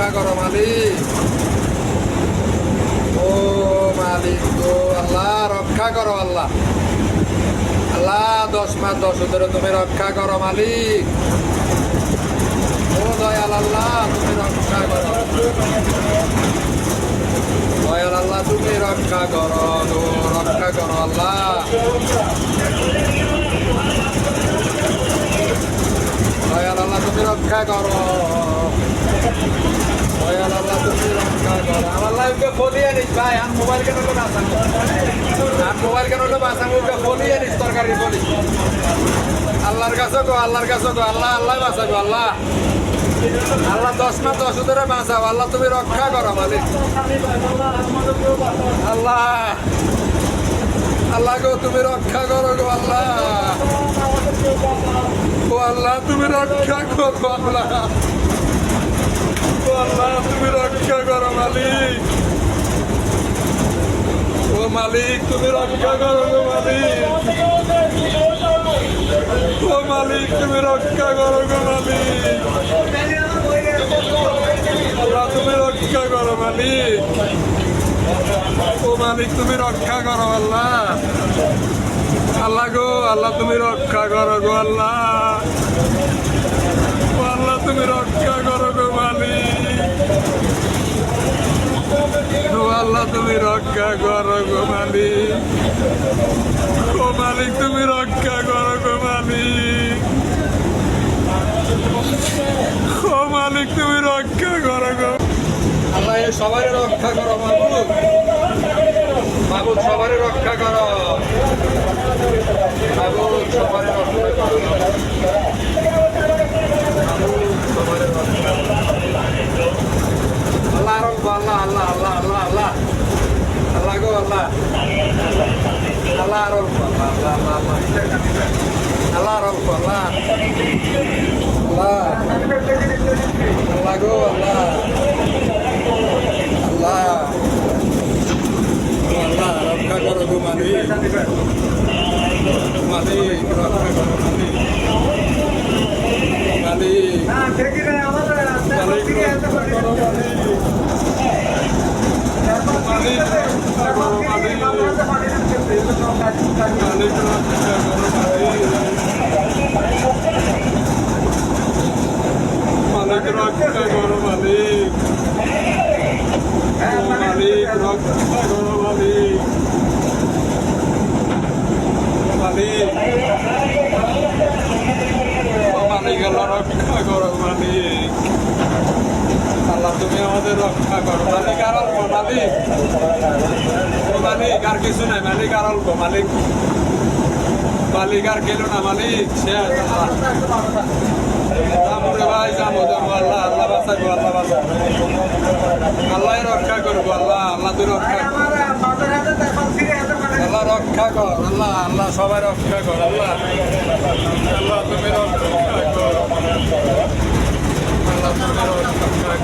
রক্ষা করো মালিক। ও মালিক গো আল্লাহ রক্ষা করো আল্লাহ। আল্লাহ 10 মাস 10 ধরে তুমি রক্ষা করো মালিক। ও দয়াল আল্লাহ তুমি রক্ষা করো। দয়াল আল্লাহ তুমি রক্ষা করো, রক্ষা করো আল্লাহ। দয়াল আল্লাহ তুমি রক্ষা করো। দয়াল আল্লাহ তুমি রক্ষা করো। আমার লাইফকে ফলিয়ে নিস ভাই, আর মোবাইল কেন হলো বাঁচাবো, আর মোবাইল কেন হলো বাঁচাবো, ফলিয়ে নিস তরকারি ফলি। আল্লাহর কাছে গো, আল্লাহর কাছে গো, আল্লাহ আল্লাহ বাঁচাবো আল্লাহ। আল্লাহ 10 মাস 10 ধরে বাঁচাও আল্লাহ তুমি রক্ষা করো মালিক। আল্লাহ আল্লাহ গো তুমি রক্ষা করো গো আল্লাহ। ও আল্লাহ তুমি রক্ষা করো আল্লাহ। ও আল্লাহ তুমি রক্ষা করো মালিক। ও মালিক তুমি রক্ষা করো গো মালিক। ও মালিক তুমি রক্ষা করো গো মালিক। আল্লাহ তুমি রক্ষা করো মালিক। ও মালিক তুমি রক্ষা করো আল্লাহ। আল্লাহ গো আল্লাহ তুমি রক্ষা করো গো আল্লাহ। ও আল্লাহ তুমি রক্ষা করো গো মালিক। ও আল্লাহ তুমি রক্ষা করো গো মালিক। ও মালিক তুমি রক্ষা করো গো মালিক। ও মালিক তুমি রক্ষা করো গো আল্লাহ। সবাই রক্ষা করো মাবুদ, মাবুদ সবাই রক্ষা করো, মাবুদ সবাই রক্ষা করো, মাবুদ সবাই রক্ষা করো। আল্লাহ রব্বা আল্লাহ আল্লাহ আল্লাহ আল্লাহ আল্লাহ আল্লাহ গো আল্লাহ। আল্লাহ রব্বা আল্লাহ আল্লাহ আল্লাহ আল্লাহ রব্বা আল্লাহ আল্লাহ আল্লাহ গো আল্লাহ আল্লাহ। আল্লাহ রক্ষা করো গো মালিক। মালিক রক্ষা করো মালিক। মালিক মালিক রক্ষা করো মালিক। মালিক রক্ষা করো মালিক। মালিক রক্ষা করো মালিক। মালিক রক্ষা করো মালিক। মালিক রক্ষা করো মালিক। মালিক মালিক আল্লাহ রক্ষা করো মালিক। আল্লাহ তুমি আমাদের রক্ষা করো মালিক। আর অল্প মালিক, মালিক আর কিছু নাই মালিক, আর অল্প মালিক। মালিক আর গেল না মালিক, শেষ আমরে ভাই যাবো যাবো আল্লাহ আল্লাহ বাঁচাবো আল্লাহ বাঁচাবো। আল্লাহ রক্ষা করবো আল্লাহ। আল্লাহ তুই রক্ষা আল্লাহ রক্ষা কর আল্লাহ। আল্লাহ সবাই রক্ষা কর আল্লাহ। আল্লাহ তুমি রক্ষা কর আল্লাহ তুমি রক্ষা